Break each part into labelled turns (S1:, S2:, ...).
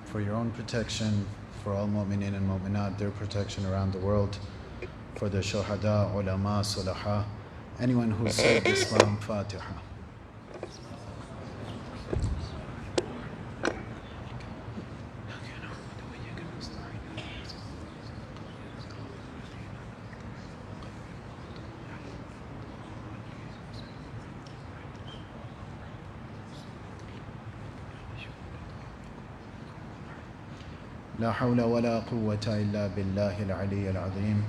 S1: For your own protection, for all mu'mineen and mu'minat, their protection around the world, for the shuhada, ulama, sulaha, anyone who served Islam, Fatiha. لا حول ولا قوة إلا بالله العلي العظيم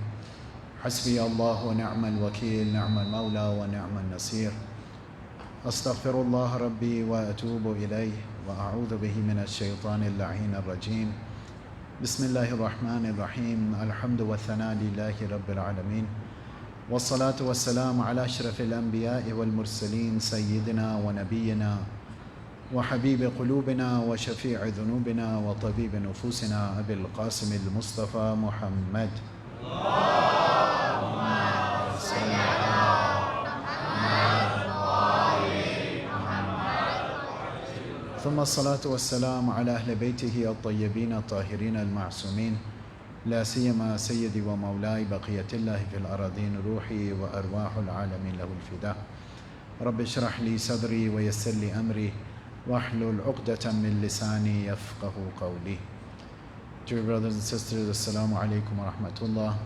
S1: حسبي الله ونعم الوكيل نعم المولى ونعم النصير أستغفر الله ربي وأتوب إليه وأعوذ به من الشيطان اللعين الرجيم بسم الله الرحمن الرحيم الحمد والثناء لله رب العالمين والصلاة والسلام على أشرف الأنبياء والمرسلين سيدنا ونبينا وحبيب قلوبنا وشفيع ذنوبنا وطبيب نفوسنا أبي القاسم المصطفى محمد اللهم صل على محمد ثم الصلاة والسلام على أهل بيته الطيبين الطاهرين المعصومين لا سيما سيدي ومولاي بقية الله في الأراضين روحي وأرواح العالمين له الفداء رب اشرح لي صدري ويسر لي أمري واحلل عقدة من لساني يفقه قولي. Dear brothers and sisters, Assalamu alaikum wa rahmatullah.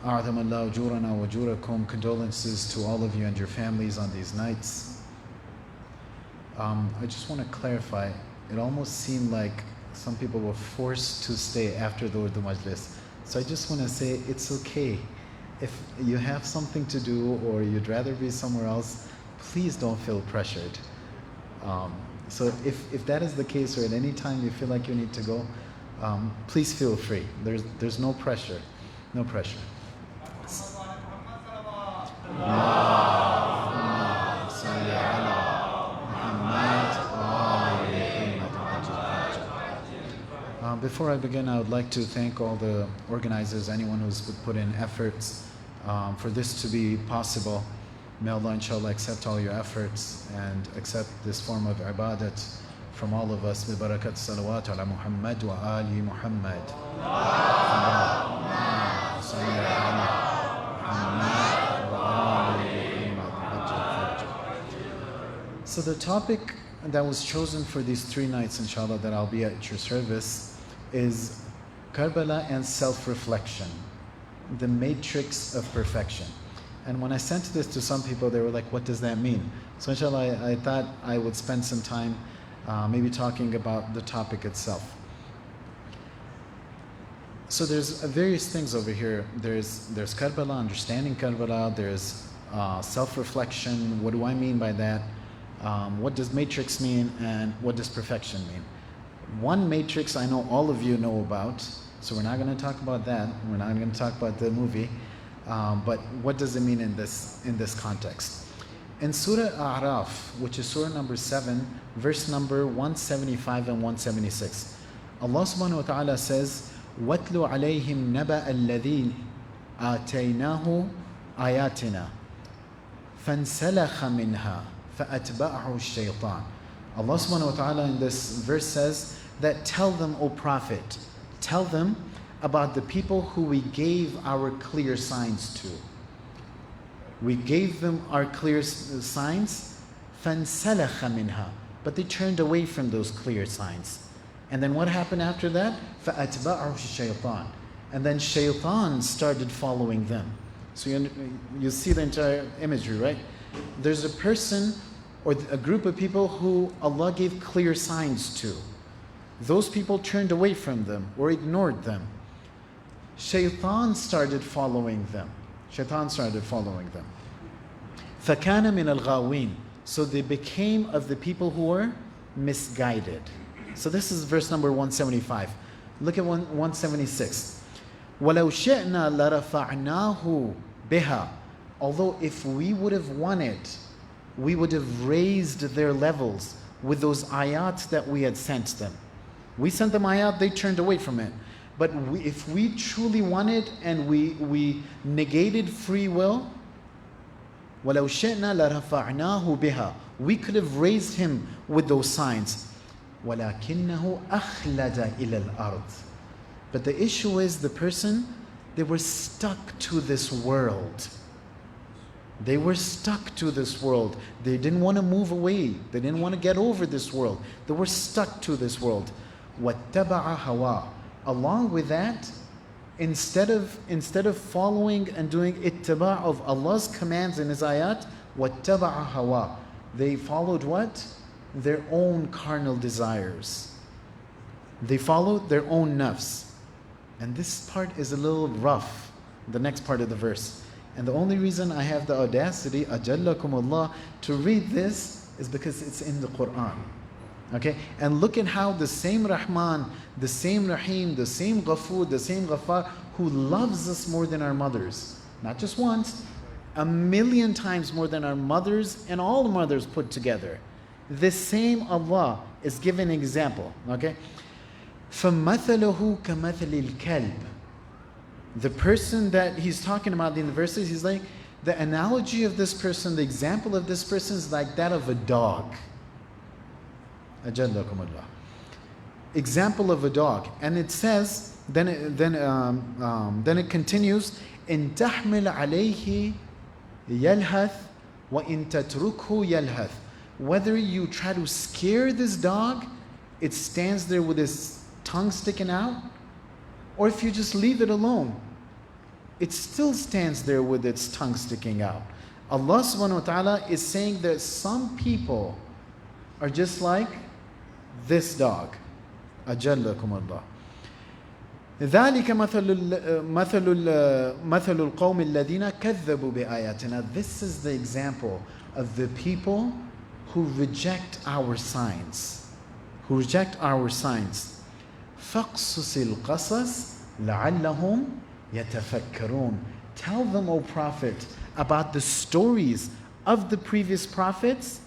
S1: أعظم الله أجورنا وأجوركم. Condolences to all of you and your families on these nights. I just want to clarify, it almost seemed like some people were forced to stay after the Urdu Majlis. So I just want to say it's okay. If you have something to do or you'd rather be somewhere else, please don't feel pressured. So if that is the case, or at any time you feel like you need to go, please feel free. There's no pressure. No pressure. Before I begin, I would like to thank all the organizers, anyone who's put in efforts for this to be possible. May Allah inshallah accept all your efforts and accept this form of ibadat from all of us. Bibarakat salawat ala Muhammad wa ali Muhammad. So the topic that was chosen for these 3 nights inshallah that I'll be at your service is Karbala and self-reflection, the matrix of perfection. And when I sent this to some people, they were like, what does that mean? So inshallah, I thought I would spend some time maybe talking about the topic itself. So there's various things over here. There's Karbala, understanding Karbala. There's self-reflection. What do I mean by that? What does matrix mean? And what does perfection mean? One matrix I know all of you know about. So we're not going to talk about that. We're not going to talk about the movie. But what does it mean in this context? In Surah A'raf, which is Surah number 7, verse number 175 and 176, Allah subhanahu wa ta'ala says, وَاتْلُ عَلَيْهِمْ نَبَأَ الَّذِي آتَيْنَاهُ آيَاتِنَا فَانْسَلَخَ مِنْهَا فَأَتْبَعَهُ الشَّيْطَانِ. Allah subhanahu wa ta'ala in this verse says that tell them, O Prophet, tell them about the people who we gave our clear signs to. We gave them our clear signs, فَانْسَلَخَ مِنْهَا, but they turned away from those clear signs. And then what happened after that? فَأَتْبَعَهُ الشَّيْطَانِ, and then shaitan started following them. So you see the entire imagery, right? There's a person or a group of people who Allah gave clear signs to. Those people turned away from them or ignored them. Shaitan started following them. فَكَانَ مِنَ الْغَاوِينَ, so they became of the people who were misguided. So this is verse number 175. Look at 176. وَلَوْ شِئْنَا لَرَفَعْنَاهُ بِهَا. Although if we would have wanted, we would have raised their levels with those ayat that we had sent them. We sent them ayat, they turned away from it. But if we truly wanted and we negated free will, وَلَوْ شِئْنَا لَرَفَعْنَاهُ بِهَا, we could have raised him with those signs. وَلَكِنَّهُ أَخْلَدَ إِلَى الْأَرْضِ. But the issue is the person, they were stuck to this world. They were stuck to this world. They didn't want to move away. They didn't want to get over this world. They were stuck to this world. وَاتَّبَعَ هَوَى. Along with that, instead of following and doing ittiba' of Allah's commands in His ayat, وَاتَّبَعَ هَوَى. They followed what? Their own carnal desires. They followed their own nafs. And this part is a little rough, the next part of the verse. And the only reason I have the audacity, ajallakumullah, to read this is because it's in the Quran. Okay? And look at how the same Rahman, the same Rahim, the same Ghafoor, the same Ghaffar, who loves us more than our mothers. Not just once, 1,000,000 times more than our mothers and all the mothers put together. This same Allah is giving an example. Okay? فَمَثَلُهُ كَمَثَلِ الْكَلْبِ. The person that he's talking about in the verses, he's like, the analogy of this person, the example of this person is like that of a dog. Ajallakumullah. Example of a dog. And it says, then it continues, إِن تَحْمِلْ عَلَيْهِ يَلْهَثْ وَإِن تَتْرُكْهُ يَلْهَثْ. Whether you try to scare this dog, it stands there with its tongue sticking out, or if you just leave it alone, it still stands there with its tongue sticking out. Allah subhanahu wa ta'ala is saying that some people are just like this dog. Ajallakum Allah. ذَلِكَ مَثَلُ الْقَوْمِ الَّذِينَ كَذَّبُوا بِآيَاتِنَا. This is the example of the people who reject our signs. Who reject our signs. فَقْصُصِ الْقَصَصِ لَعَلَّهُمْ يَتَفَكَّرُونَ. Tell them, O Prophet, about the stories of the previous prophets,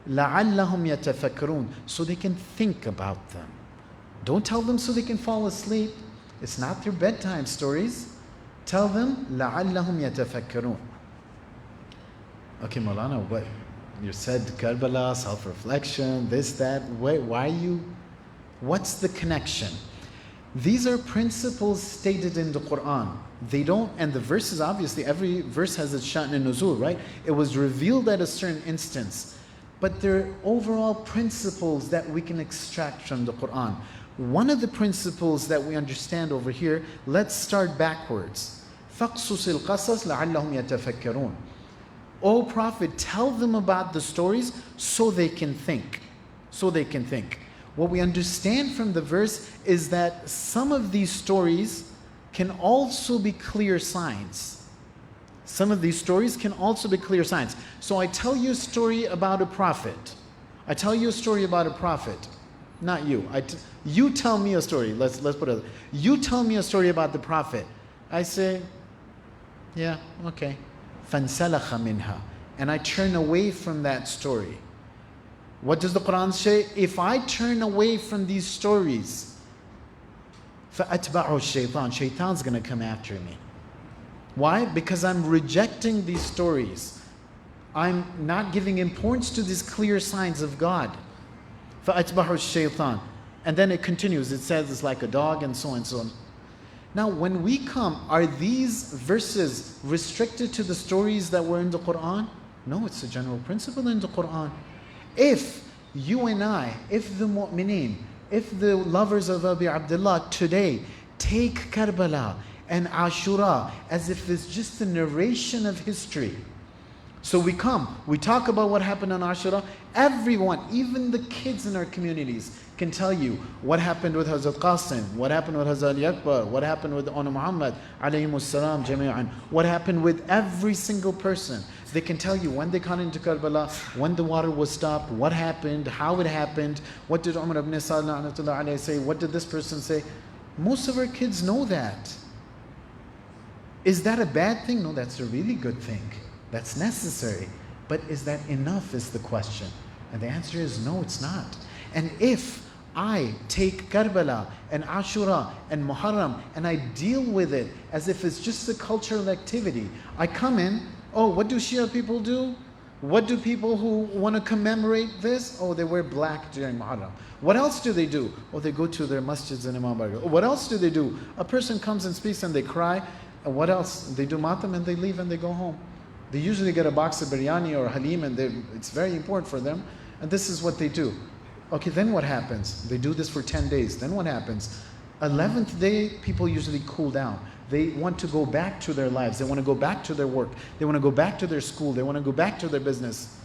S1: لَعَلَّهُمْ يَتَفَكَّرُونَ, so they can think about them. Don't tell them so they can fall asleep. It's not their bedtime stories. Tell them, لَعَلَّهُمْ يَتَفَكَّرُونَ. Okay, Maulana, what? You said Karbala, self-reflection, this, that. Why you? What's the connection? These are principles stated in the Quran. They don't, and the verses, obviously, every verse has its sha'n and nuzul, right? It was revealed at a certain instance. But they're overall principles that we can extract from the Quran. One of the principles that we understand over here, let's start backwards. فَقْصُصِ الْقَصَصِ لَعَلَّهُمْ يَتَفَكَّرُونَ. O Prophet, tell them about the stories so they can think. So they can think. What we understand from the verse is that some of these stories can also be clear signs. Some of these stories can also be clear signs. So I tell you a story about a prophet. I tell you a story about a prophet. Not you. You tell me a story. Let's put it. You tell me a story about the prophet. I say, yeah, okay. فَانْسَلَخَ مِنْهَا. And I turn away from that story. What does the Quran say? If I turn away from these stories, فَأَتْبَعُ الشَّيْطَانِ. Shaitan's going to come after me. Why? Because I'm rejecting these stories. I'm not giving importance to these clear signs of God. فَأَتْبَعُ الشَّيْطَانِ. And then it continues. It says it's like a dog and so on and so on. Now, when we come, are these verses restricted to the stories that were in the Quran? No, it's a general principle in the Quran. If you and I, if the mu'mineen, if the lovers of Abi Abdullah today take Karbala and Ashura as if it's just a narration of history. So we come, we talk about what happened on Ashura. Everyone, even the kids in our communities, can tell you what happened with Hazrat Qasim, what happened with Hazrat Akbar, what happened with Ona Muhammad, alayhimus salam jami'an, what happened with every single person. They can tell you when they got into Karbala, when the water was stopped, what happened, how it happened, what did Umar ibn Sa'd say, what did this person say. Most of our kids know that. Is that a bad thing? No, that's a really good thing. That's necessary. But is that enough is the question. And the answer is no, it's not. And if I take Karbala and Ashura and Muharram and I deal with it as if it's just a cultural activity, I come in, oh, what do Shia people do? What do people who want to commemorate this? Oh, they wear black during Muharram. What else do they do? Oh, they go to their masjids in Imam Barga. What else do they do? A person comes and speaks and they cry. And what else? They do matam and they leave and they go home. They usually get a box of biryani or halim and it's very important for them. And this is what they do. Okay, then what happens? They do this for 10 days. Then what happens? 11th day, people usually cool down. They want to go back to their lives. They want to go back to their work. They want to go back to their school. They want to go back to their business.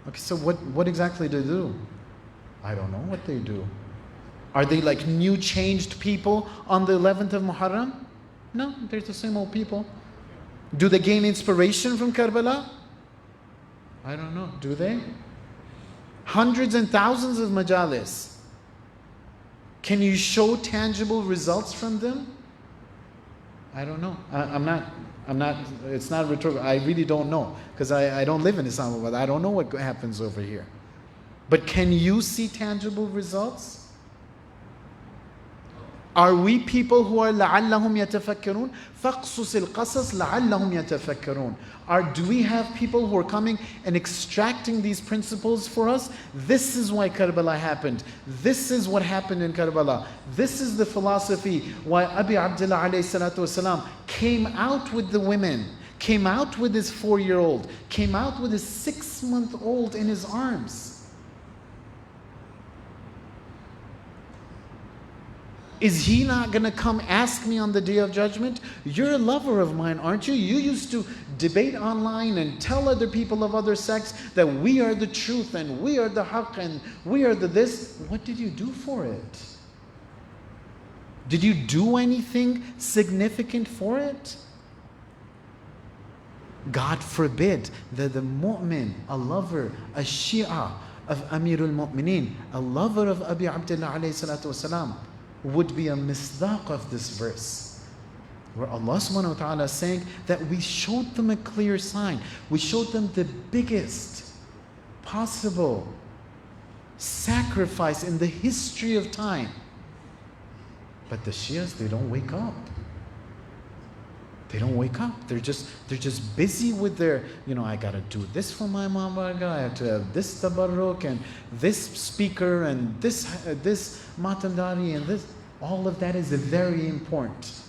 S1: Okay, so what exactly do they do? I don't know what they do. Are they like new changed people on the 11th of Muharram? No, they're the same old people. Do they gain inspiration from Karbala? I don't know. Do they? Hundreds and thousands of majalis. Can you show tangible results from them? I don't know. I'm not, it's not rhetorical. I really don't know because I don't live in Islamabad. I don't know what happens over here. But can you see tangible results? Are we people who are لَعَلَّهُمْ يَتَفَكَّرُونَ فَقْصُصِ الْقَصَص لَعَلَّهُم يَتَفَكَّرُونَ? Do we have people who are coming and extracting these principles for us? This is why Karbala happened. This is what happened in Karbala. This is the philosophy why Abi Abdullah alayhi salatu wasalam came out with the women, came out with his 4-year-old, came out with his 6-month-old in his arms. Is he not going to come ask me on the Day of Judgment? You're a lover of mine, aren't you? You used to debate online and tell other people of other sects that we are the truth and we are the haqq and we are the this. What did you do for it? Did you do anything significant for it? God forbid that the mu'min, a lover, a Shia of Amirul Mu'mineen, a lover of Abi Abdullah alayhi salatu wasalam, would be a misdaq of this verse, where Allah subhanahu wa ta'ala is saying that we showed them a clear sign. We showed them the biggest possible sacrifice in the history of time. But the Shias, they don't wake up. They don't wake up. They're just busy with their, I gotta do this for my Imam Barga, I have to have this tabarruk and this speaker and this matandari and this. All of that is very important.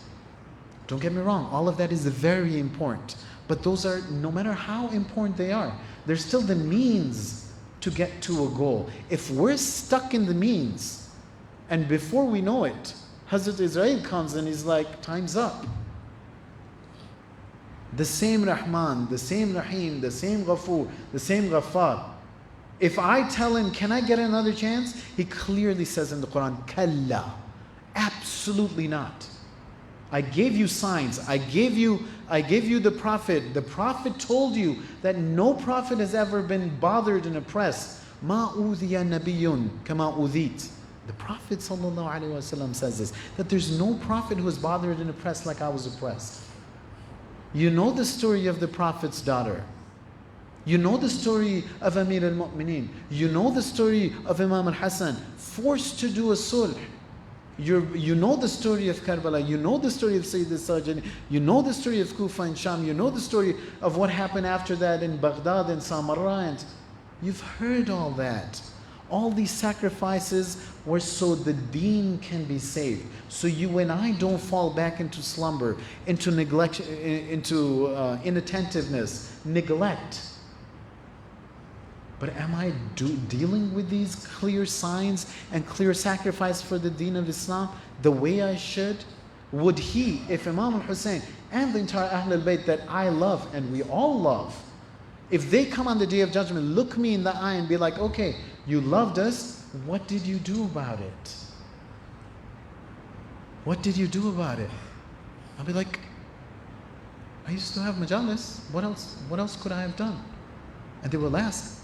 S1: Don't get me wrong, all of that is very important. But those are, no matter how important they are, they're still the means to get to a goal. If we're stuck in the means, and before we know it, Hazrat Israel comes and he's like, time's up. The same Rahman, the same Rahim, the same Ghafoor, the same Ghaffar. If I tell him, can I get another chance? He clearly says in the Quran, Kalla. Absolutely not. I gave you signs. I gave you the Prophet. The Prophet told you that no Prophet has ever been bothered and oppressed. Ma udhiya nabiyyun kama udhit. The Prophet ﷺ says this, that there's no Prophet who is bothered and oppressed like I was oppressed. You know the story of the Prophet's daughter. You know the story of Amir al-Mu'mineen. You know the story of Imam al-Hassan, forced to do a sulh. You know the story of Karbala. You know the story of Sayyid al-Sajani. You know the story of Kufa and Sham. You know the story of what happened after that in Baghdad and Samarra. And you've heard all that. All these sacrifices were so the deen can be saved. So you and I don't fall back into slumber, into neglect, into inattentiveness, neglect. But am I dealing with these clear signs and clear sacrifice for the deen of Islam the way I should? Would he, if Imam al-Hussein and the entire Ahl al-Bayt that I love and we all love, if they come on the Day of Judgment, look me in the eye and be like, okay, you loved us, what did you do about it? What did you do about it? I'll be like, I used to have majalis. What else could I have done? And they will ask,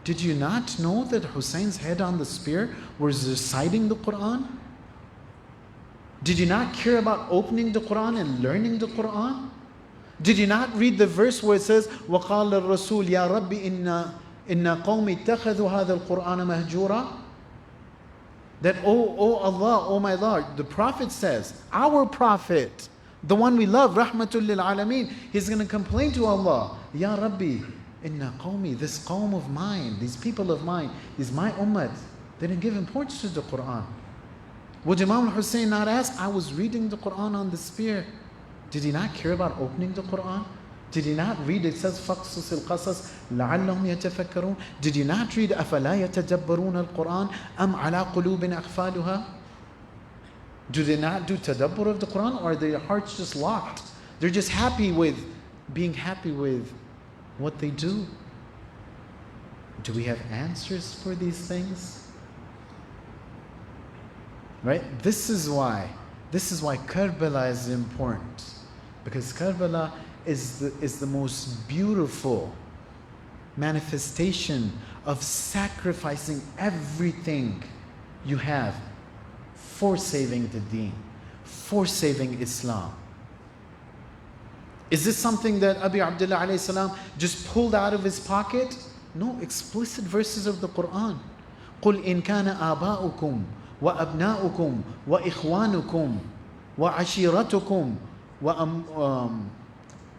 S1: did you not know that Hussein's head on the spear was reciting the Quran? Did you not care about opening the Quran and learning the Quran? Did you not read the verse where it says, وَقَالَ الرَّسُولُ يَا رَبِّ إِنَّ قَوْمِ اتَّخَذُوا هَذَا الْقُرْآنَ مَهْجُورًا? That, oh Allah, oh my Lord, the Prophet says, our Prophet, the one we love, Rahmatul lil Alameen, he's going to complain to Allah, Ya Rabbi, inna qawmi, this qawm of mine, these people of mine, these my ummah, they didn't give importance to the Quran. Would Imam al-Hussein not ask, I was reading the Quran on the spear. Did he not care about opening the Quran? Did he not read, it says, فَقْصُصِ الْقَصَصِ لَعَلَّهُمْ يَتَفَكَّرُونَ? Did you not read, أَفَلَا يَتَدَبَّرُونَ الْقُرْآنَ أَمْ عَلَىٰ قُلُوبٍ أَقْفَالُهَا? Do they not do tadabbur of the Quran, or are their hearts just locked? They're just being happy with what they do. Do we have answers for these things? Right? This is why Karbala is important. Because Karbala is the most beautiful manifestation of sacrificing everything you have for saving the deen, for saving Islam. Is this something that Abi Abdullah alayhi salam just pulled out of his pocket? No, explicit verses of the Quran. قُلْ إِنْ كَانَ آبَاؤُكُمْ وَأَبْنَاؤُكُمْ وَإِخْوَانُكُمْ وَعَشِيرَتُكُمْ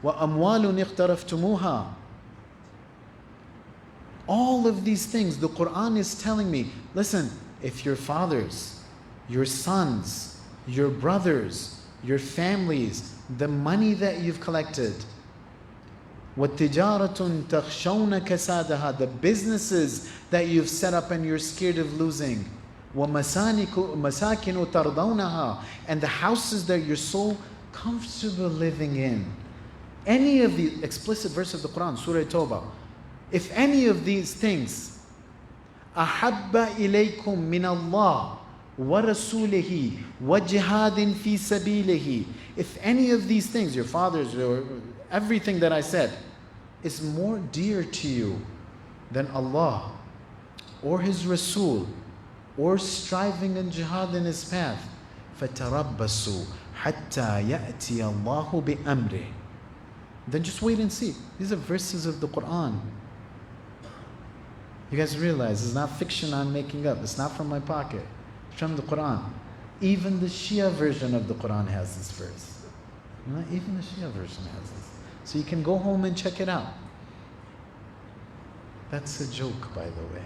S1: وَأَمْوَالٌ اقْتَرَفْتُمُوهَا. All of these things, the Quran is telling me, listen, if your fathers, your sons, your brothers, your families, the money that you've collected, وَتِجَارَةٌ تَخْشَوْنَ كَسَادَهَا, the businesses that you've set up and you're scared of losing, وَمَسَاكِنُ تَرْضَوْنَهَا, and the houses that you're so comfortable living in. Any of the explicit verse of the Quran, Surah Tawbah, if any of these things, أَحَبَّ إِلَيْكُم مِّنَ اللَّهِ وَرَسُولِهِ وَجِهَادٍ فِي سَبِيلِهِ, if any of these things, your fathers, or everything that I said, is more dear to you than Allah or His Rasul or striving in jihad in His path, فَتَرَبَّصُوا حَتَّى يَأْتِيَ اللَّهُ بِأَمْرِهِ, then just wait and see. These are verses of the Quran. You guys realize it's not fiction I'm making up. It's not from my pocket. It's from the Quran. Even the Shia version of the Quran has this verse. Even the Shia version has this. So you can go home and check it out. That's a joke, by the way.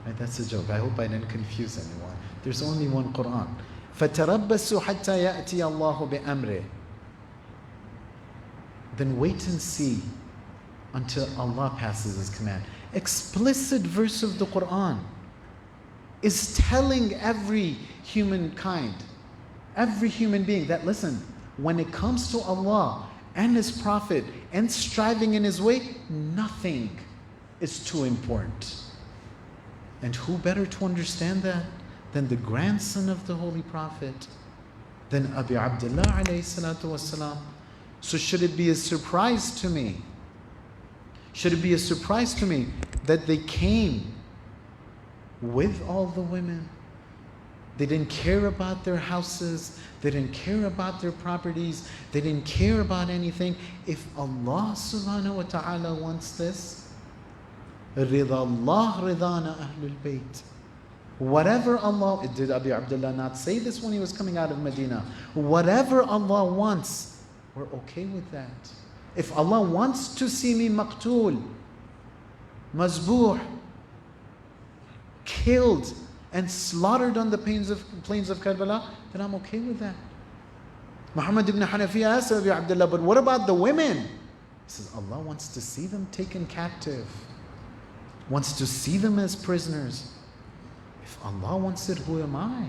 S1: Right? That's a joke. I hope I didn't confuse anyone. There's only one Quran. فَتَرَبَّصُوا حَتَّى يَأْتِيَ اللَّهُ بِأَمْرِهِ. Then wait and see until Allah passes His command. Explicit verse of the Quran is telling every humankind, every human being that, listen, when it comes to Allah and His Prophet and striving in His way, nothing is too important. And who better to understand that than the grandson of the Holy Prophet, than Abi Abdullah alayhi salatu wasalam? So should it be a surprise to me? Should it be a surprise to me that they came with all the women? They didn't care about their houses. They didn't care about their properties. They didn't care about anything. If Allah subhanahu wa ta'ala wants this, رِضَى اللَّهِ رِضَانَ أَهْلُ الْبَيْتِ. Whatever Allah, did Abi Abdullah not say this when he was coming out of Medina? Whatever Allah wants, we're okay with that. If Allah wants to see me maqtul, mazbuh, killed and slaughtered on the plains of Karbala, then I'm okay with that. Muhammad ibn Hanafiya asked Abi Abdullah, but what about the women? He says, Allah wants to see them taken captive, wants to see them as prisoners. If Allah wants it, who am I?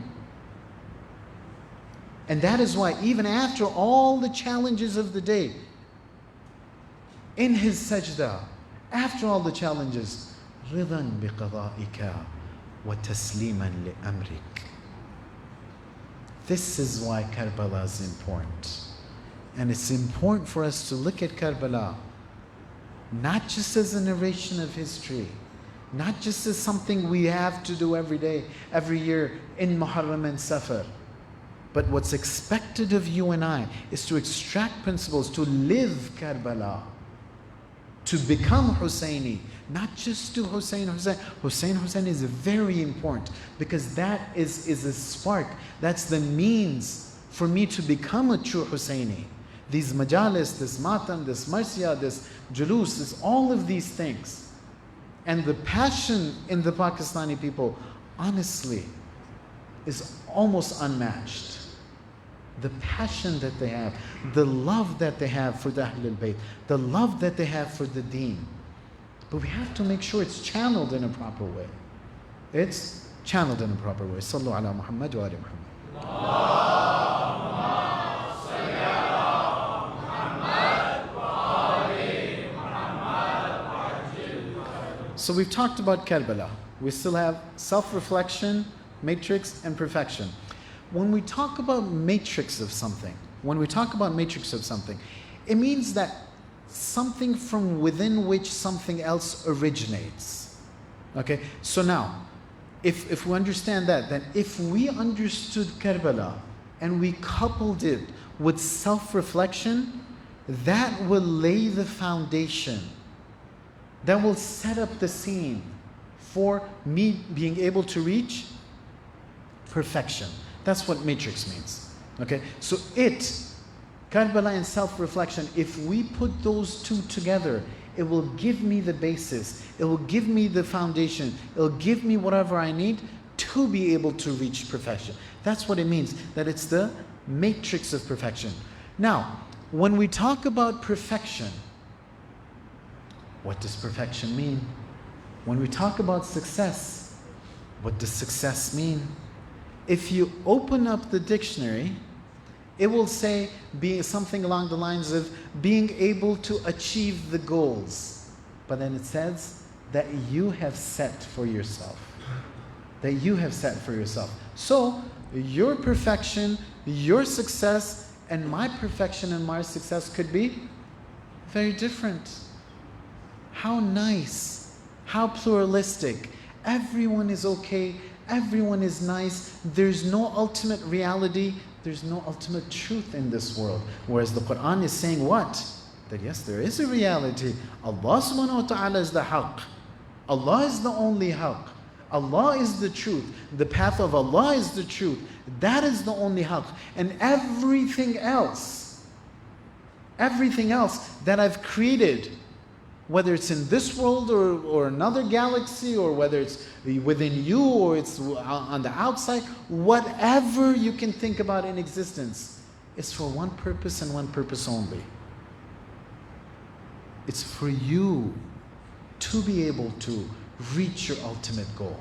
S1: And that is why even after all the challenges of the day, in his sajda, after all the challenges, رِضًا بِقَضَائِكَ وَتَسْلِيمًا لِأَمْرِكَ. This is why Karbala is important. And it's important for us to look at Karbala not just as a narration of history, not just as something we have to do every day, every year in Muharram and Safar, But what's expected of you and I is to extract principles, to live Karbala, to become Husseini, not just to Hussein. Hussein is very important, because that is a spark. That's the means for me to become a true Husseini. These majalis, this matam, this marsiya, this julus, this all of these things. And the passion in the Pakistani people, honestly, is almost unmatched. The passion that they have, the love that they have for the Ahlul Bayt, the love that they have for the deen. But we have to make sure it's channeled in a proper way. It's channeled in a proper way. Sallu ala Muhammad wa ali Muhammad. So we've talked about Karbala. We still have self-reflection, matrix, and perfection. When we talk about matrix of something, it means that something from within which something else originates. Okay? So now, if we understand that, then if we understood Karbala and we coupled it with self-reflection, that will lay the foundation. That will set up the scene for me being able to reach perfection. That's what matrix means. Okay? So Karbala and self-reflection, if we put those two together, it will give me the basis. It will give me the foundation. It will give me whatever I need to be able to reach perfection. That's what it means, that it's the matrix of perfection. Now, when we talk about perfection, what does perfection mean? When we talk about success, what does success mean? If you open up the dictionary, it will say something along the lines of being able to achieve the goals. But then it says that you have set for yourself. That you have set for yourself. So your perfection, your success, and my perfection and my success could be very different. How nice, how pluralistic. Everyone is okay, everyone is nice. There's no ultimate reality, there's no ultimate truth in this world. Whereas the Quran is saying what? That yes, there is a reality. Allah subhanahu wa ta'ala is the haqq. Allah is the only haqq. Allah is the truth. The path of Allah is the truth. That is the only haqq. And everything else that I've created, whether it's in this world or another galaxy, or whether it's within you or it's on the outside, whatever you can think about in existence, is for one purpose and one purpose only. It's for you to be able to reach your ultimate goal.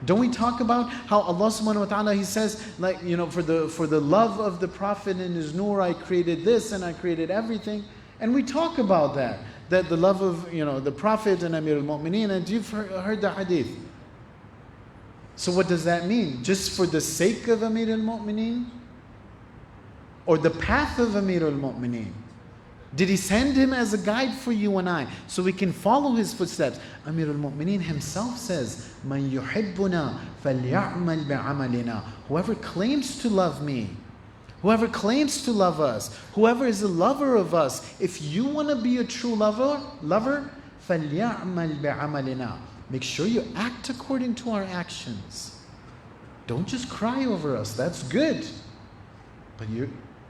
S1: Don't we talk about how Allah subhanahu wa ta'ala, He says, like, for the love of the Prophet and His nur, I created this and I created everything. And we talk about that the love of the Prophet and Amir al-Mu'mineen, and you've heard the hadith. So what does that mean? Just for the sake of Amir al-Mu'mineen? Or the path of Amir al-Mu'mineen? Did He send him as a guide for you and I, so we can follow his footsteps? Amir al-Mu'mineen himself says, "Man yuhibbuna falya'mal bi'amalina." Whoever claims to love me, whoever claims to love us, whoever is a lover of us, if you want to be a true lover, فَلْيَعْمَلْ بِعَمَلِنَا. Make sure you act according to our actions. Don't just cry over us. That's good. But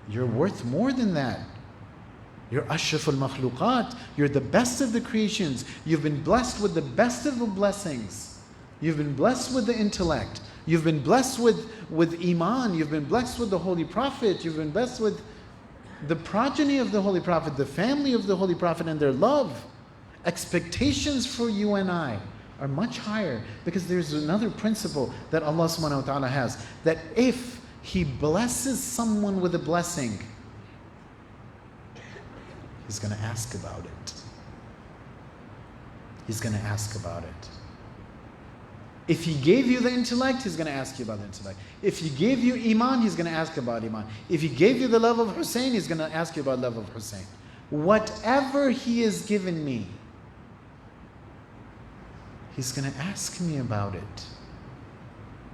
S1: you're worth more than that. You're ashraf al-makhluqat. You're the best of the creations. You've been blessed with the best of the blessings. You've been blessed with the intellect. You've been blessed with Iman. You've been blessed with the Holy Prophet. You've been blessed with the progeny of the Holy Prophet, the family of the Holy Prophet, and their love. Expectations for you and I are much higher, because there's another principle that Allah subhanahu wa ta'ala has, that if He blesses someone with a blessing, He's going to ask about it. He's going to ask about it. If He gave you the intellect, He's going to ask you about the intellect. If He gave you Iman, He's going to ask about Iman. If He gave you the love of Hussein, He's going to ask you about love of Hussein. Whatever He has given me, He's going to ask me about it.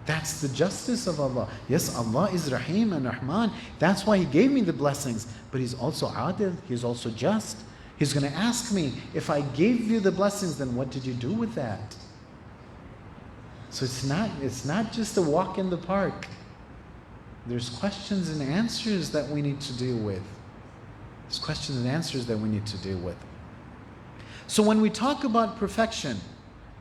S1: That's the justice of Allah. Yes, Allah is Rahim and Rahman. That's why He gave me the blessings. But He's also Adil. He's also just. He's going to ask me, if I gave you the blessings, then what did you do with that? So it's not just a walk in the park. There's questions and answers that we need to deal with. There's questions and answers that we need to deal with. So when we talk about perfection,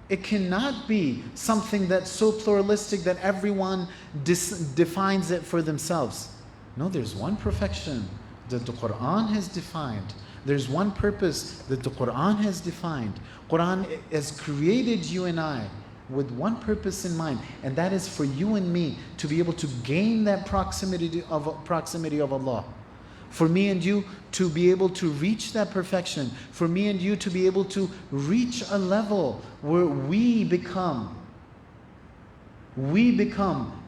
S1: it cannot be something that's so pluralistic that everyone defines it for themselves. No, there's one perfection that the Quran has defined. There's one purpose that the Quran has defined. Quran has created you and I with one purpose in mind, and that is for you and me to be able to gain that proximity of Allah. For me and you to be able to reach that perfection. For me and you to be able to reach a level where we become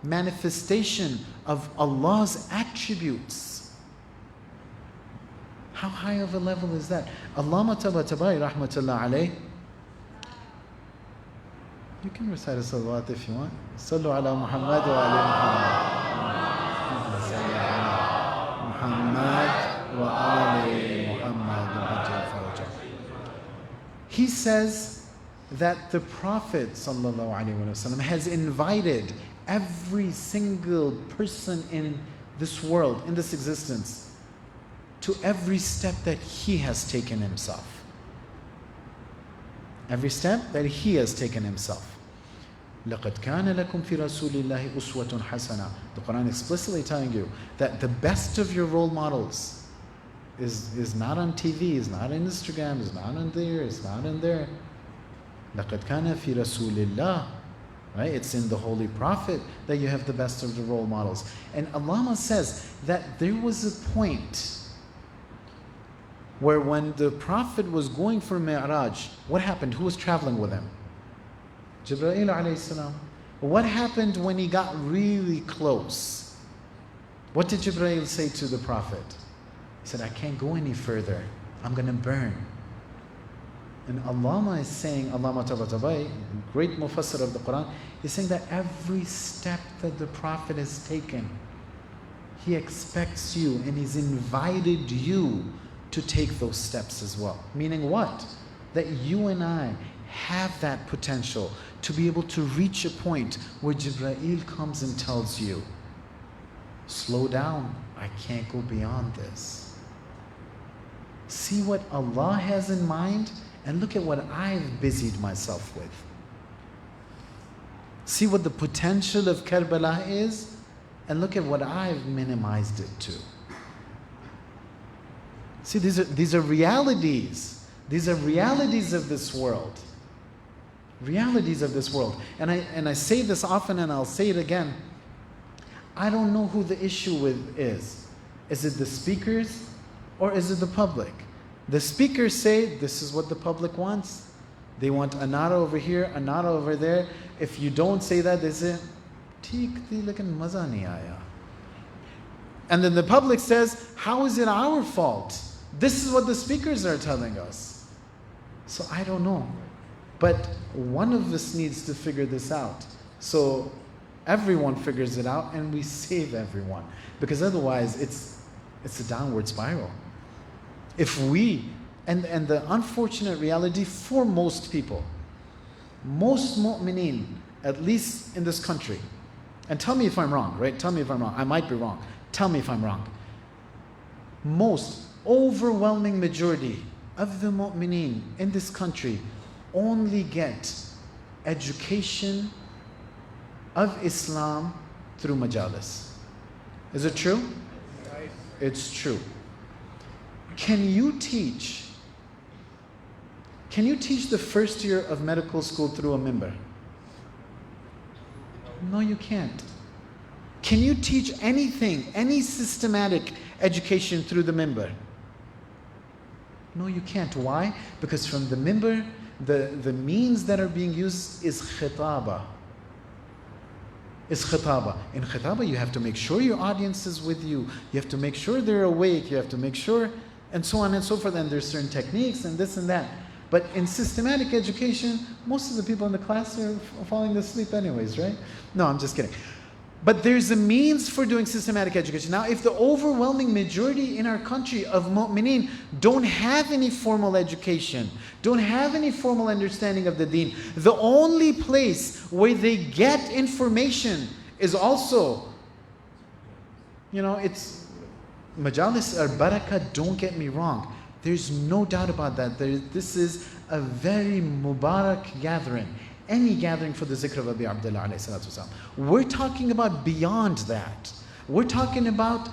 S1: manifestation of Allah's attributes. How high of a level is that? Allama Tabatabai rahmatullah alayh. You can recite a salawat if you want. Sallu ala Muhammad wa ala Muhammad wa ali Muhammad wa ajal farajah. He says that the Prophet sallallahu alaihi wasallam has invited every single person in this world, in this existence, to every step that he has taken himself. Every step that he has taken himself. لَقَدْ كَانَ لَكُمْ فِي رَسُولِ اللَّهِ أُسْوَةٌ حَسَنَةٌ. The Quran explicitly telling you that the best of your role models is not on TV, is not on Instagram, is not on there, is not in there. لَقَدْ كَانَ فِي رَسُولِ اللَّهِ. Right? It's in the Holy Prophet that you have the best of the role models. And Allama says that there was a point where when the Prophet was going for Mi'raj, what happened? Who was traveling with him? Jibreel alayhi salam. What happened when he got really close? What did Jibreel say to the Prophet? He said, I can't go any further. I'm going to burn. And Allama is saying, Allama Tabatabai, great mufassir of the Quran, is saying that every step that the Prophet has taken, he expects you and he's invited you to take those steps as well. Meaning what? That you and I have that potential to be able to reach a point where Jibreel comes and tells you, slow down, I can't go beyond this. See what Allah has in mind and look at what I've busied myself with. See what the potential of Karbala is and look at what I've minimized it to. See, these are realities. These are realities of this world. Realities of this world. And I say this often and I'll say it again. I don't know who the issue with is. Is it the speakers or is it the public? The speakers say this is what the public wants. They want a nara over here, a nara over there. If you don't say that, they say, "Theek thi, lekin maza nahi aaya." And then the public says, how is it our fault? This is what the speakers are telling us. So I don't know. But one of us needs to figure this out. So everyone figures it out and we save everyone. Because otherwise it's a downward spiral. If we, and the unfortunate reality for most people, most mu'mineen, at least in this country, and tell me if I'm wrong, right? Tell me if I'm wrong. I might be wrong. Tell me if I'm wrong. Most overwhelming majority of the mu'mineen in this country only get education of Islam through majalis. Is it true? It's true. Can you teach the first year of medical school through a mimbar? No, you can't. Can you teach anything, any systematic education through the mimbar? No, you can't. Why? Because from the mimbar, the means that are being used is khitaba. Is khitaba. In khitaba, you have to make sure your audience is with you. You have to make sure they're awake. You have to make sure, and so on and so forth. And there's certain techniques and this and that. But in systematic education, most of the people in the class are falling asleep anyways, right? No, I'm just kidding. But there's a means for doing systematic education. Now, if the overwhelming majority in our country of mu'mineen don't have any formal education, don't have any formal understanding of the deen, the only place where they get information is also, it's majalis or barakah, don't get me wrong. There's no doubt about that. This is a very mubarak gathering. Any gathering for the zikr of Abi Abdullah alayhi salatu wasalam. We're talking about beyond that. We're talking about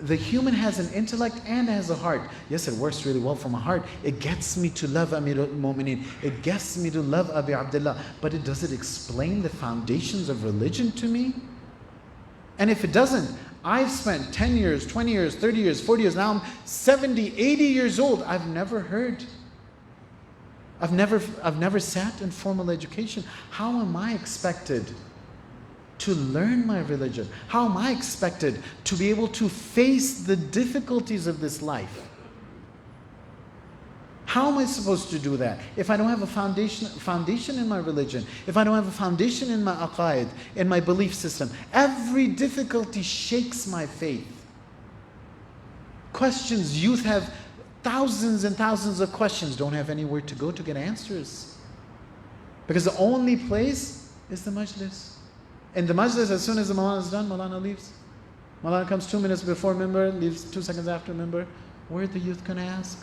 S1: the human has an intellect and has a heart. Yes, it works really well from a heart. It gets me to love Amir al-Mu'mineen. It gets me to love Abi Abdullah. But does it explain the foundations of religion to me? And if it doesn't, I've spent 10 years, 20 years, 30 years, 40 years, now I'm 70, 80 years old. I've never heard. I've never sat in formal education. How am I expected to learn my religion? How am I expected to be able to face the difficulties of this life? How am I supposed to do that if I don't have a foundation in my religion, if I don't have a foundation in my aqaid, in my belief system? Every difficulty shakes my faith. Questions, youth have thousands and thousands of questions, don't have anywhere to go to get answers. Because the only place is the majlis. In the majlis, as soon as the Mawlana is done, Mawlana leaves. Mawlana comes 2 minutes before member, leaves 2 seconds after member. Where are the youth going to ask?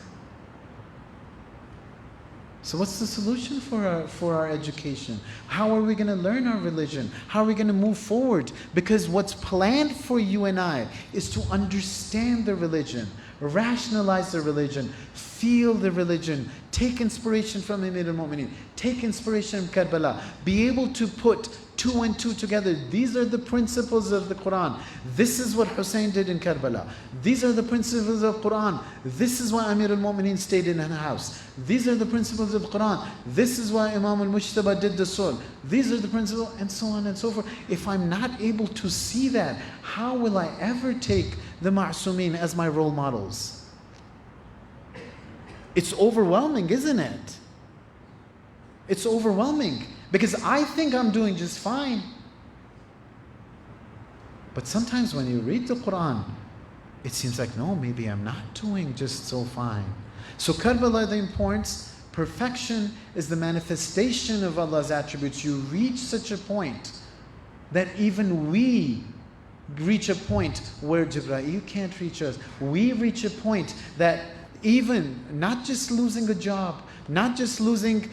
S1: So what's the solution for our education? How are we going to learn our religion? How are we going to move forward? Because what's planned for you and I is to understand the religion, rationalize the religion, feel the religion, take inspiration from Amir al-Mu'mineen, take inspiration from Karbala, be able to put 2 and 2 together. These are the principles of the Quran. This is what Hussein did in Karbala. These are the principles of Quran. This is why Amir al-Mu'mineen stayed in her house. These are the principles of Quran. This is why Imam al-Mujtaba did the Sul. These are the principles, and so on and so forth. If I'm not able to see that, how will I ever take the Ma'sumin as my role models? It's overwhelming, isn't it? It's overwhelming. Because I think I'm doing just fine. But sometimes when you read the Quran, it seems like, no, maybe I'm not doing just so fine. So Karbala, the importance, perfection is the manifestation of Allah's attributes. You reach such a point that even we reach a point where Jibreel can't reach us. We reach a point that even not just losing a job, not just losing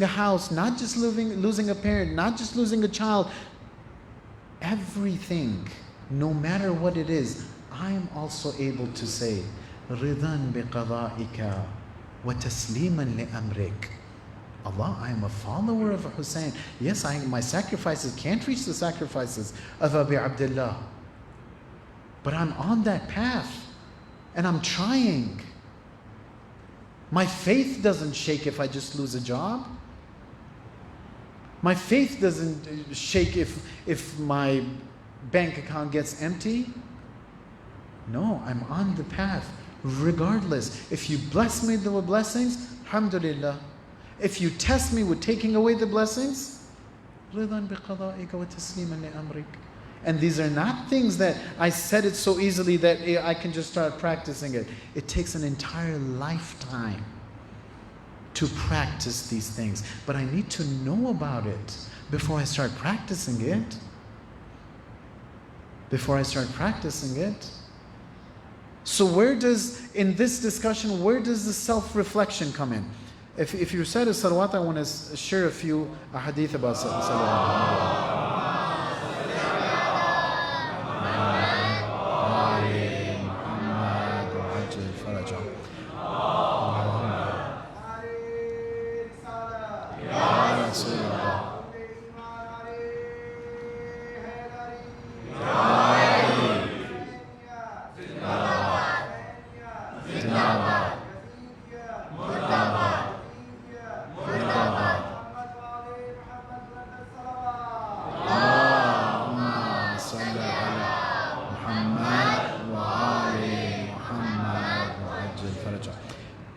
S1: a house, not just losing a parent, not just losing a child, everything, no matter what it is, I am also able to say, Ridan biqada'ika wa tasliman li amrik. Allah, I am a follower of Hussein. Yes, my sacrifices can't reach the sacrifices of Abi Abdullah. But I'm on that path and I'm trying. My faith doesn't shake if I just lose a job. My faith doesn't shake if my bank account gets empty. No, I'm on the path regardless. If you bless me with blessings, alhamdulillah. If you test me with taking away the blessings, ridan biqada'ika wa tasliman li amrik. And these are not things that I said it so easily that I can just start practicing it. It takes an entire lifetime to practice these things. But I need to know about it before I start practicing it. So in this discussion, where does the self-reflection come in? If you said a salawat, I want to share a few hadith about salawat.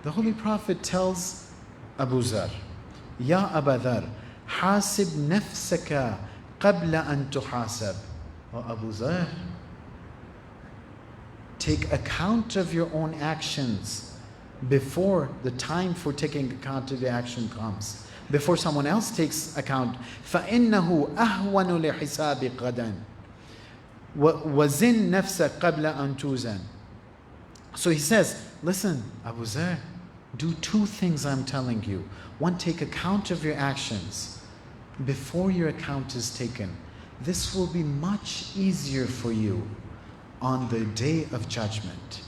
S1: The Holy Prophet tells Abu Zar, Ya Aba Dhar, Hasib nafsaka qabla an tuhasab. Oh Abu Zar, take account of your own actions before the time for taking account of the action comes. Before someone else takes account. فَإِنَّهُ أَهْوَنُ لِحِسَابِ غَدًا وَزِنْ نَفْسَكَ قَبْلَ أَن تُوزَنْ. So he says, listen, Abu Zar, do two things I'm telling you. One, take account of your actions before your account is taken. This will be much easier for you on the day of judgment.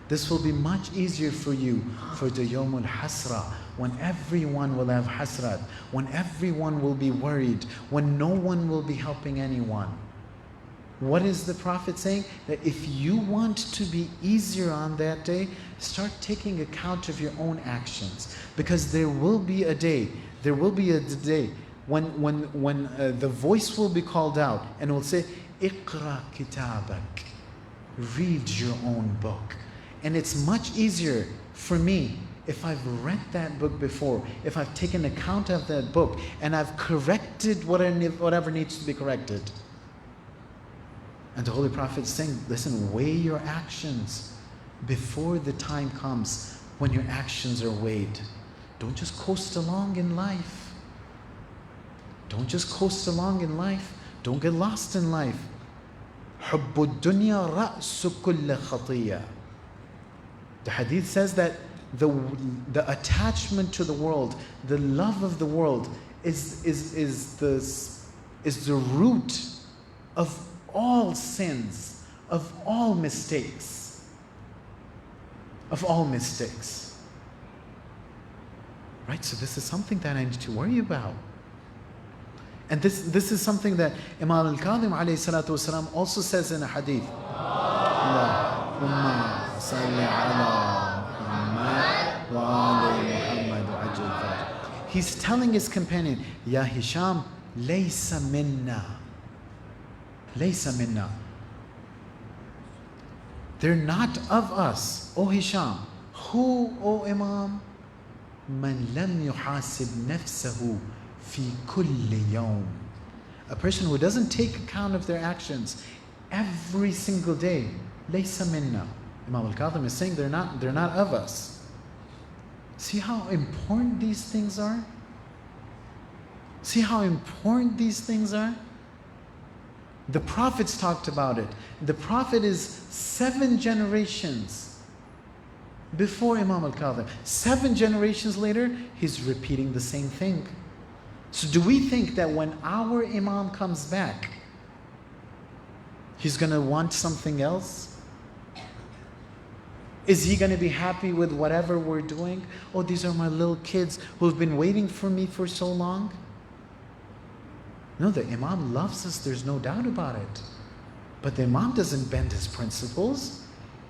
S1: This will be much easier for you for the Yawmul Hasra, when everyone will have hasrat, when everyone will be worried, when no one will be helping anyone. What is the Prophet saying? That if you want to be easier on that day, start taking account of your own actions. Because there will be a day when the voice will be called out and it will say, Iqra kitabak. Read your own book. And it's much easier for me if I've read that book before, if I've taken account of that book and I've corrected whatever needs to be corrected. And the Holy Prophet is saying, listen, weigh your actions before the time comes when your actions are weighed. Don't just coast along in life. Don't just coast along in life. Don't get lost in life. حُبُّ الدُّنْيَا رَأْسُ كُلِّ خَطِيَّةٍ. The hadith says that the attachment to the world, the love of the world is the root of all sins, of all mistakes. Of all mistakes. Right? So this is something that I need to worry about. And this is something that Imam al-Kadhim alayhi salatu wasalam also says in a hadith. Allahumma salli ala Muhammad wa ali Muhammad wa ajil faraj. He's telling his companion, Ya Hisham, laysa minna. Laysa minna. They're not of us. O Hisham. Who, O Imam? Man lam yuhasib nafsahu fi kulli yawm. A person who doesn't take account of their actions every single day. Laysa minna. Imam al-Kadhim is saying they're not of us. See how important these things are? See how important these things are? The prophets talked about it. The prophet is 7 generations before Imam al-Kadhim. 7 generations later, he's repeating the same thing. So do we think that when our Imam comes back, he's going to want something else? Is he going to be happy with whatever we're doing? Oh, these are my little kids who've been waiting for me for so long. No, the Imam loves us, there's no doubt about it. But the Imam doesn't bend his principles.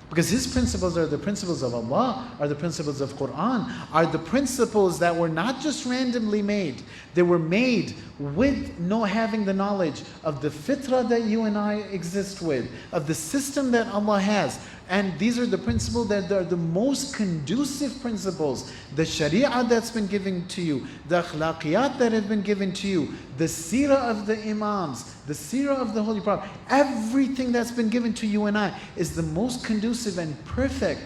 S1: Because his principles are the principles of Allah, are the principles of Quran, are the principles that were not just randomly made. They were made with no having the knowledge of the fitrah that you and I exist with, of the system that Allah has. And these are the principles that are the most conducive principles. The sharia that's been given to you, the akhlaqiyat that have been given to you, the seerah of the imams, the seerah of the Holy Prophet, everything that's been given to you and I is the most conducive and perfect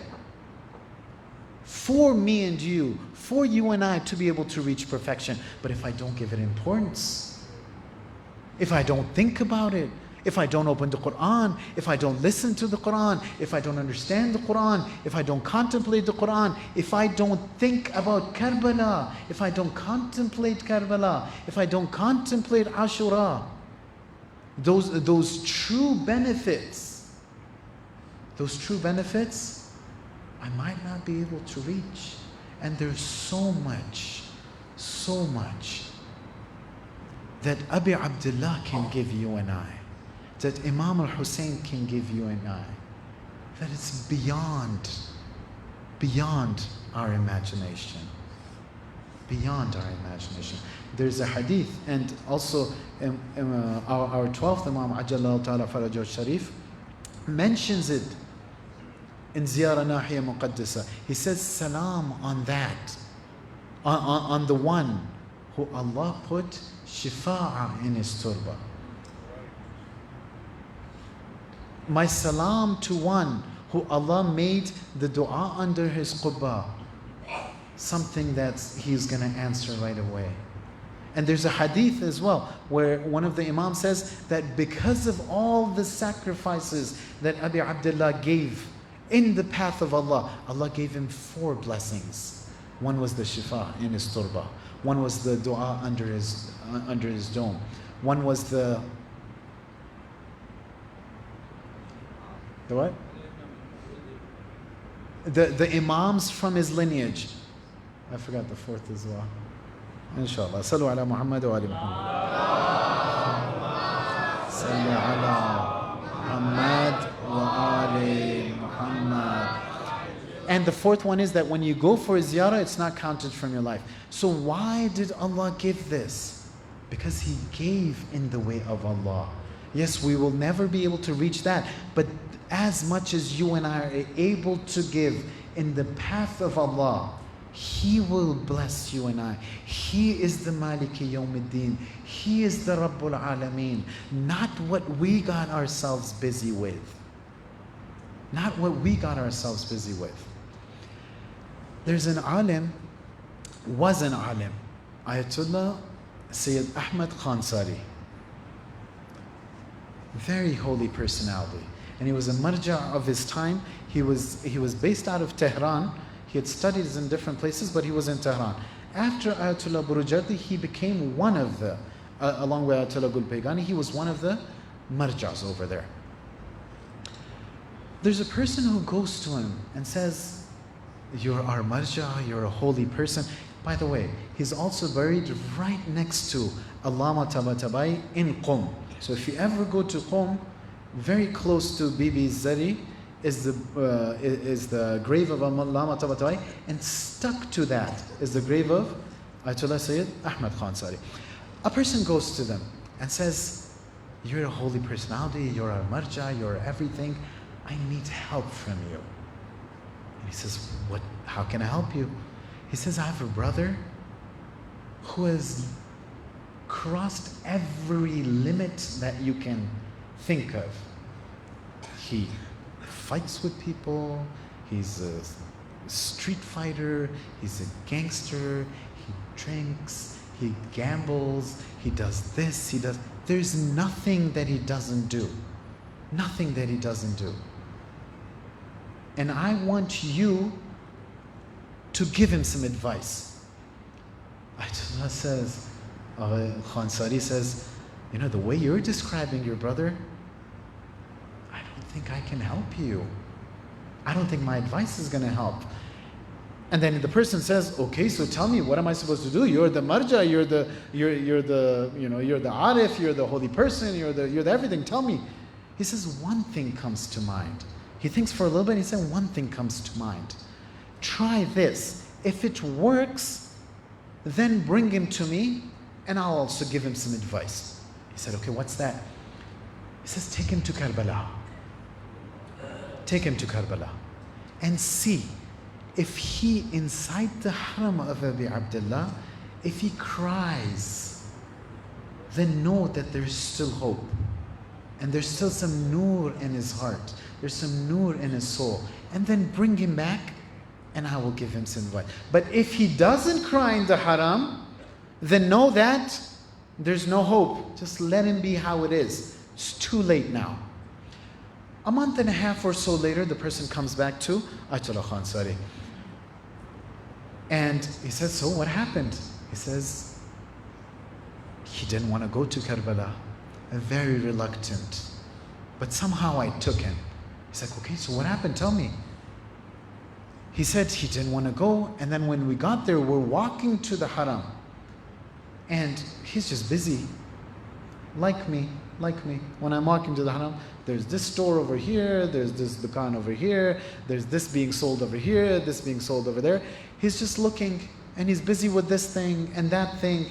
S1: for me and you, for you and I to be able to reach perfection. But if I don't give it importance, if I don't think about it, if I don't open the Quran, if I don't listen to the Quran, if I don't understand the Quran, if I don't contemplate the Quran, if I don't think about Karbala, if I don't contemplate Karbala, if I don't contemplate Ashura, those true benefits, I might not be able to reach. And there's so much that Abi Abdullah can give you and I, that Imam al-Hussein can give you and I, that it's beyond our imagination. Beyond our imagination. There's a hadith, and also our 12th Imam Ajjallahu Ta'ala Farajah Sharif mentions it in Ziyarah Nahiya Muqaddasa. He says salam on that. on the one who Allah put shifa'a in his turba. My salam to one who Allah made the dua under his qubba something that he's going to answer right away. And there's a hadith as well where one of the imams says that because of all the sacrifices that Abi Abdullah gave in the path of Allah, Allah gave him 4 blessings. One was the shifa in his turba. One was the dua under his dome. One was the what? The imams from his lineage. I forgot the 4th as well. Inshallah. Sallu ala Muhammad wa ali Muhammad. Sallu ala Muhammad wa ali Muhammad. And the 4th one is that when you go for a ziyarah, it's not counted from your life. So why did Allah give this? Because He gave in the way of Allah. Yes, we will never be able to reach that, but as much as you and I are able to give in the path of Allah, He will bless you and I. He is the Maliki Yawmiddin. He is the Rabbul Alameen. Not what we got ourselves busy with. Not what we got ourselves busy with. There's an alim, was an alim, Ayatollah Sayyid Ahmad Khansari. Very holy personality. And he was a marja of his time. He was based out of Tehran. He had studied in different places, but he was in Tehran. After Ayatollah Burujardi, he became one of the, along with Ayatollah Gulpegani, he was one of the marjas over there. There's a person who goes to him and says, "You're our marja, you're a holy person." By the way, he's also buried right next to Allama Tabatabai in Qom. So if you ever go to Qom, very close to Bibi Zari is the grave of Allama Tabatabai, and stuck to that is the grave of Ayatollah Sayyid Ahmad Khansari. A person goes to them and says, "You're a holy personality, you're a marja, you're everything. I need help from you." And he says, "What? How can I help you?" He says, "I have a brother who has crossed every limit that you can think of. He fights with people, he's a street fighter, he's a gangster, he drinks, he gambles, he does this, he does..." There's nothing that he doesn't do. Nothing that he doesn't do. And I want you to give him some advice. Ayatollah says, Khansari says, "You know, the way you're describing your brother, I don't think I can help you. I don't think my advice is going to help." And then the person says, "Okay, so tell me, what am I supposed to do? You're the marja, you're the arif, you're the holy person, you're the everything. Tell me." He says, "One thing comes to mind." He thinks for a little bit and he said, "One thing comes to mind. Try this. If it works, then bring him to me and I'll also give him some advice." He said, "Okay, what's that?" He says, "Take him to Karbala. Take him to Karbala and see if he, inside the haram of Abi Abdullah, if he cries, then know that there's still hope. And there's still some nur in his heart. There's some nur in his soul. And then bring him back and I will give him some advice. But if he doesn't cry in the haram, then know that there's no hope. Just let him be how it is. It's too late now." A month and a half or so later, the person comes back to Ayatollah Khansari. And he says, "So what happened?" He says, "He didn't want to go to Karbala. Very reluctant. But somehow I took him." He's like, "Okay, so what happened? Tell me." He said he didn't want to go, and then when we got there, we're walking to the haram. And he's just busy. Like me. When I'm walking to the haram, there's this store over here, there's this dukan over here, there's this being sold over here, this being sold over there. He's just looking, and he's busy with this thing and that thing.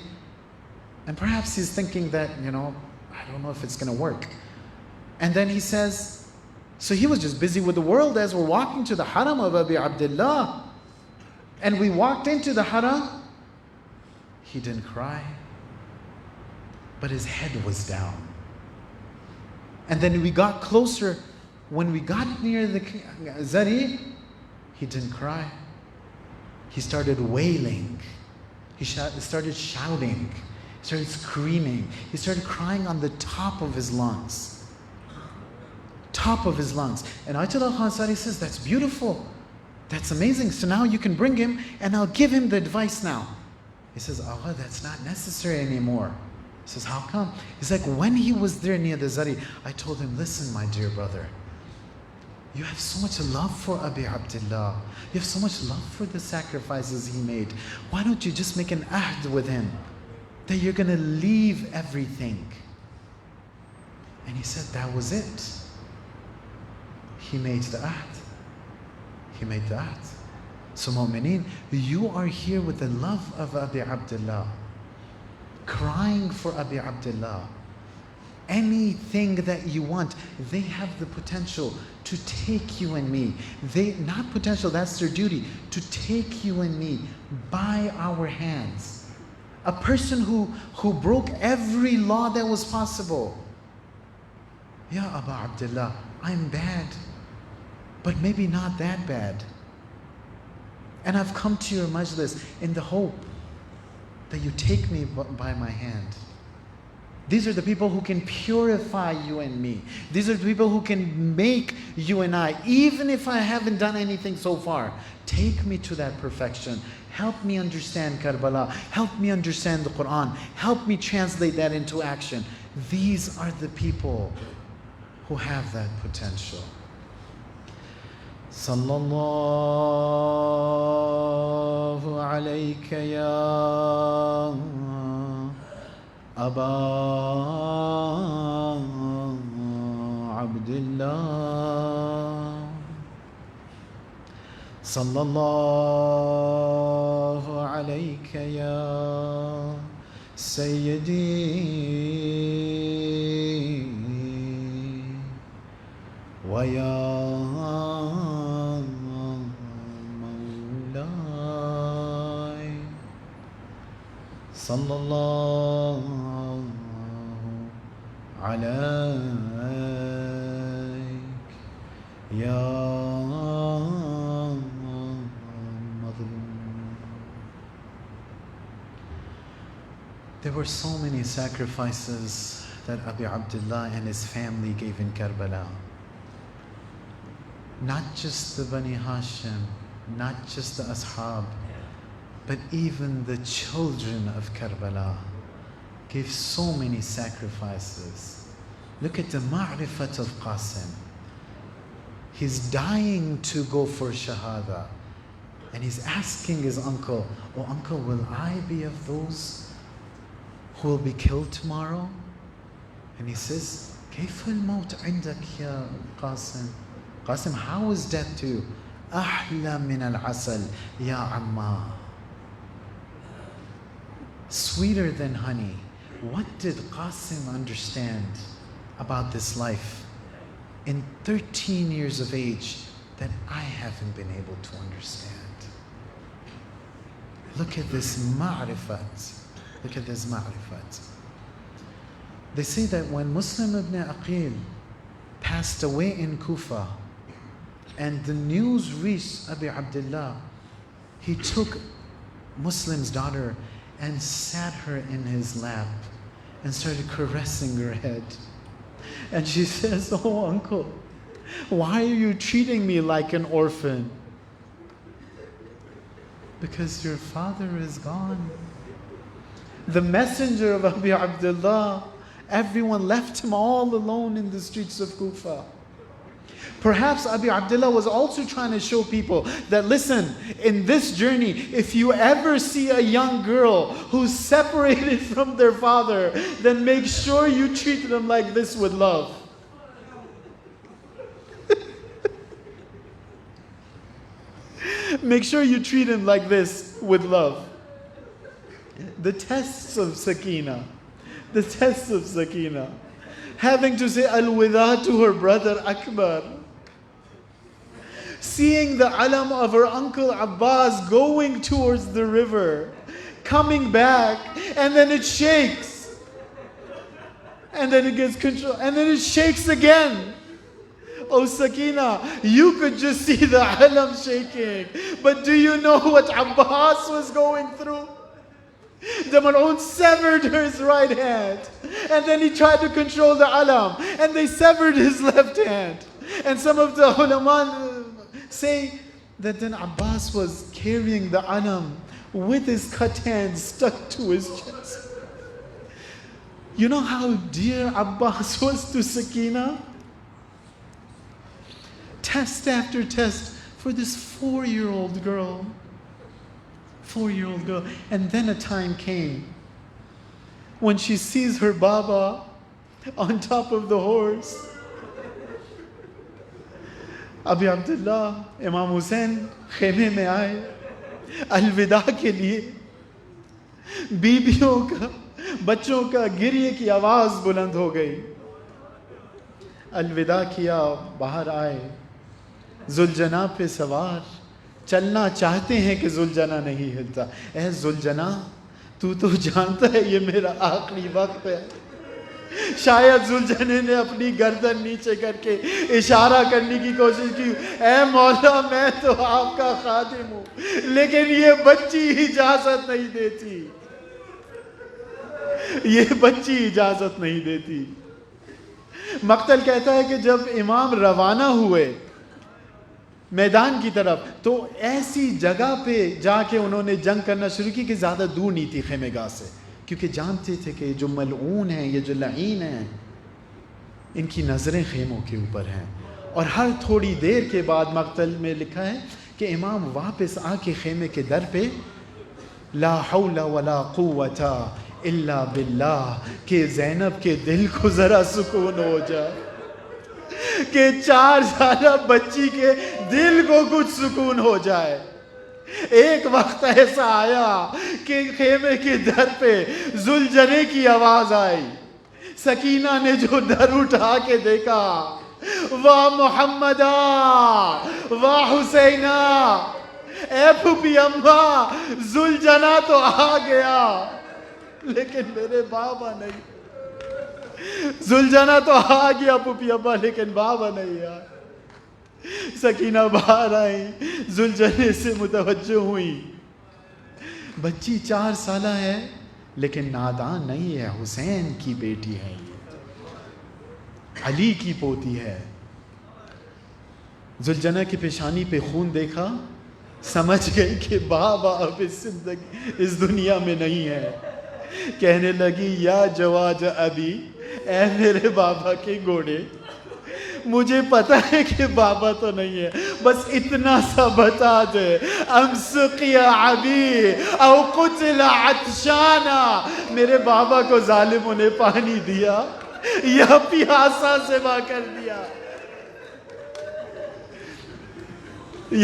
S1: And perhaps he's thinking that, I don't know if it's going to work. And then he says, so he was just busy with the world as we're walking to the haram of Abi Abdullah. And we walked into the haram, He didn't cry, but his head was down. And then we got closer. When we got near the Zari, he didn't cry. He started wailing. He started shouting. He started screaming. He started crying on the top of his lungs. Top of his lungs. And Ayatollah Khansari says, that's beautiful. That's amazing. So now you can bring him and I'll give him the advice now. He says, oh, that's not necessary anymore. He says, how come? He's like, when he was there near the Zari, I told him, listen, my dear brother, you have so much love for Abi Abdullah. You have so much love for the sacrifices he made. Why don't you just make an ahd with him that you're going to leave everything? And he said, that was it. He made the ahd. He made the ahd. So mu'mineen, you are here with the love of Abi Abdullah, crying for Abi Abdullah. Anything that you want, they have the potential to take you and me. Not potential, that's their duty, to take you and me by our hands. A person who broke every law that was possible. Ya Aba Abdullah, I'm bad, but maybe not that bad. And I've come to your majlis in the hope that you take me by my hand. These are the people who can purify you and me. These are the people who can make you and I, even if I haven't done anything so far, take me to that perfection. Help me understand Karbala. Help me understand the Quran. Help me translate that into action. These are the people who have that potential. Sallallahu alayka ya Aba Abdullah. Sallallahu alayka ya Sayyidi wa ya Mawlai. Sallallahu alayk ya There were so many sacrifices that Abi Abdullah and his family gave in Karbala. Not just the Bani Hashim, not just the Ashab, but even the children of Karbala gave so many sacrifices. Look at the ma'rifat of Qasim. He's dying to go for Shahada. And he's asking his uncle, oh uncle, will I be of those who will be killed tomorrow? And he says, كيف الموت عندك يا Qasim? Qasim, how is death to you? أحلى من العسل يا عمّا. Sweeter than honey. What did Qasim understand about this life in 13 years of age that I haven't been able to understand? Look at this ma'rifat. Look at this ma'rifat. They say that when Muslim ibn Aqil passed away in Kufa and the news reached Abi Abdullah, he took Muslim's daughter and sat her in his lap and started caressing her head. And she says, oh uncle, why are you treating me like an orphan? Because your father is gone. The messenger of Abi Abdullah, everyone left him all alone in the streets of Kufa. Perhaps Abi Abdullah was also trying to show people that, listen, in this journey, if you ever see a young girl who's separated from their father, then make sure you treat them like this with love. Make sure you treat him like this with love. The tests of Sakina. The tests of Sakina. Having to say al-wida to her brother Akbar. Seeing the alam of her uncle Abbas going towards the river. coming back, and then it shakes. And then it gets control, and then it shakes again. Oh Sakina, you could just see the alam shaking. But do you know what Abbas was going through? The Mal'un severed his right hand. And then he tried to control the alam. And they severed his left hand. And some of the ulama say that then Abbas was carrying the alam with his cut hand stuck to his chest. You know how dear Abbas was to Sakina? Test after test for this 4-year-old girl. 4-year-old girl. And then a time came when she sees her Baba on top of the horse. Abi Abdullah, Imam Hussein खेमे में आए अलविदा के लिए. बीबियों का, बच्चों का गिरिए की आवाज बुलंद हो गई. अलविदा किया, बाहर आए. जुलजना पे सवार, चलना चाहते हैं कि जुलजना नहीं हिलता. ऐ जुलजना, तू तो जानता है ये मेरा आखिरी वक्त है. शायद जुलजने ने अपनी गर्दन नीचे करके इशारा करने की कोशिश की, ऐ मौला मैं तो आपका खादिम हूँ, लेकिन ये बच्ची इजाजत नहीं देती. ये बच्ची इजाजत नहीं देती. मक्तल कहता है कि जब इमाम रवाना हुए मैदान की तरफ, तो ऐसी जगह पे जाके उन्होंने जंग करना शुरू की कि ज़्यादा दूर नहीं थी खेमेगाह से, क्योंकि जानते थे कि जो मलऊन हैं, ये जो लईन हैं, इनकी नज़रें खेमों के ऊपर हैं. और हर थोड़ी देर के बाद मक्तल में लिखा है कि इमाम वापस आके खेमे के दर पे ला हौला वला कुव्वता इल्ला बिल्लाह, कि ज़ैनब के दिल को ज़रा सुकून हो जाए, कि 4 साल बच्ची के दिल को कुछ सुकून हो जाए. एक वक्त ऐसा आया कि खेमे के दर पे जुलजने की आवाज आई. सकीना ने जो दर उठा के देखा, वाह मोहम्मदा, वाह हुसैना, ए फूफी अम्मा, जुलजना तो आ गया लेकिन मेरे बाबा नहीं. जुलजना तो आ गया फूफी अम्मा, लेकिन बाबा नहीं यार. सकीना बाहर आई, जुलजने से मुतवज्जो हुई. बच्ची 4 साल है लेकिन नादान नहीं है. हुसैन की बेटी है, ये अली की पोती है. जुलजना की पेशानी पे खून देखा, समझ गई कि बाबा अब इस दुनिया में नहीं है. कहने लगी, या जवाज अभी, ऐ मेरे बाबा के घोड़े, मुझे पता है कि बाबा तो नहीं है, बस इतना सा बता दे, अमसुकिया अबी औ कुतिला अतशाना, मेरे बाबा को जालिमों ने पानी दिया या प्यासा सिवा कर दिया,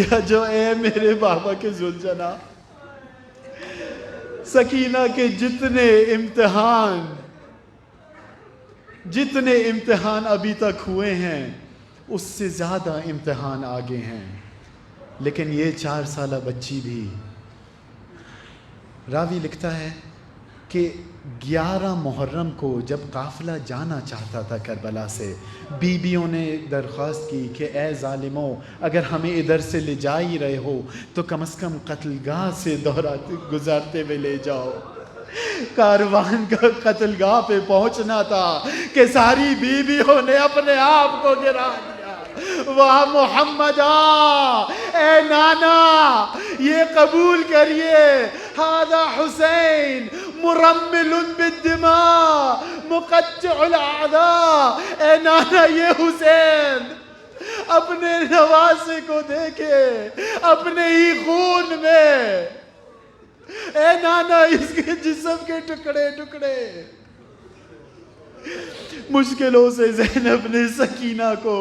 S1: या जो ए मेरे बाबा के जुलजना. सकीना के जितने इम्तिहान अभी तक हुए हैं, उससे ज़्यादा इम्तिहान आगे हैं. लेकिन ये 4 साल बच्ची भी, रावी लिखता है कि 11 मुहर्रम को जब काफ़िला जाना चाहता था करबला से, बीबियों ने दरख्वास्त की कि ए ज़ालिमों, अगर हमें इधर से ले जा ही रहे हो तो कम से कम कत्लगाह से गुजारते हुए ले जाओ. कारवान का कत्लगाह पे पहुंचना था कि सारी बीबियों ने अपने आप को गिरा दिया. वाह मोहम्मदा, ए नाना, ये कबूल करिए, हादा हुसैन मुरम्मिलुन बिद्दिमा मुक़त्तिउल आदा. ए नाना, ये हुसैन अपने नवासे को देखे, अपने ही खून में. ए नाना, इसके जिस्म के टुकड़े टुकड़े. मुश्किलों से ज़ैनब ने सकीना को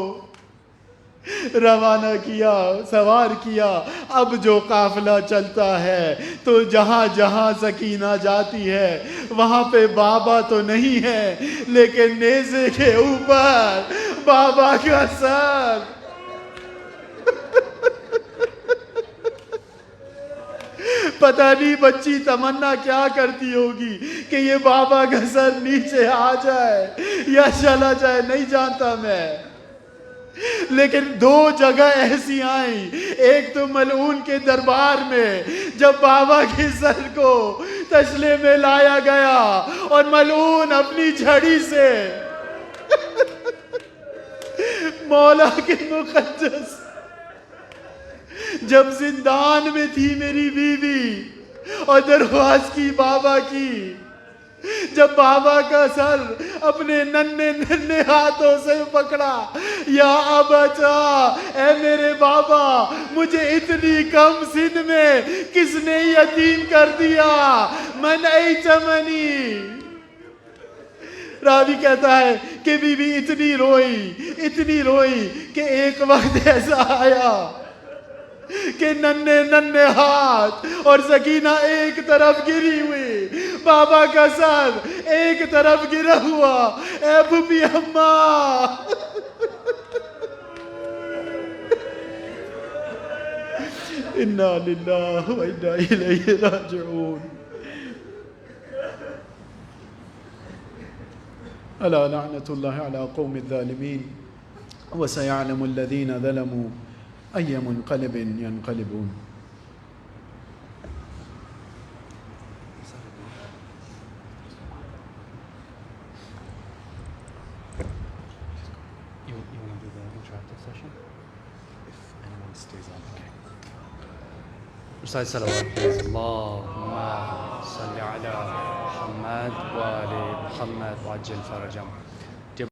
S1: रवाना किया, सवार किया. अब जो काफिला चलता है तो जहाँ जहाँ सकीना जाती है वहाँ पे बाबा तो नहीं है, लेकिन नेज़े के ऊपर बाबा का सर.
S2: پتہ نہیں بچی تمنا کیا کرتی ہوگی کہ یہ بابا کا سر نیچے آ جائے یا چلا جائے، نہیں جانتا میں. لیکن 2 جگہ ایسی آئیں، ایک تو ملعون کے دربار میں جب بابا کے سر کو تشلے میں لایا گیا اور ملعون اپنی جھڑی سے مولا کے مقدس. جب زندان میں تھی میری بیوی اور درخواست کی بابا کی، جب بابا کا سر اپنے ننھے ہاتھوں سے پکڑا، یا اباچا، اے میرے بابا، مجھے اتنی کم سن میں کس نے یتیم کر دیا، من ایتمنی. راوی کہتا ہے کہ بی بی اتنی روئی کہ ایک وقت ایسا آیا کہ ننھے ہاتھ اور سکینہ ایک طرف گری ہوئی، بابا کا سر ایک طرف گرا ہوا. اے پھوپھی اماں، انا للہ و انا الیہ راجعون. الا لعنۃ اللہ علی قوم الظالمین وسيعلم الذین ظلموا أي منقلب ينقلبون.
S3: You want to do the interactive session?
S1: If anyone stays on, okay.
S3: Recite salawat, please. Allahumma salli ala Muhammad wa ali Muhammad wa ajil farajam.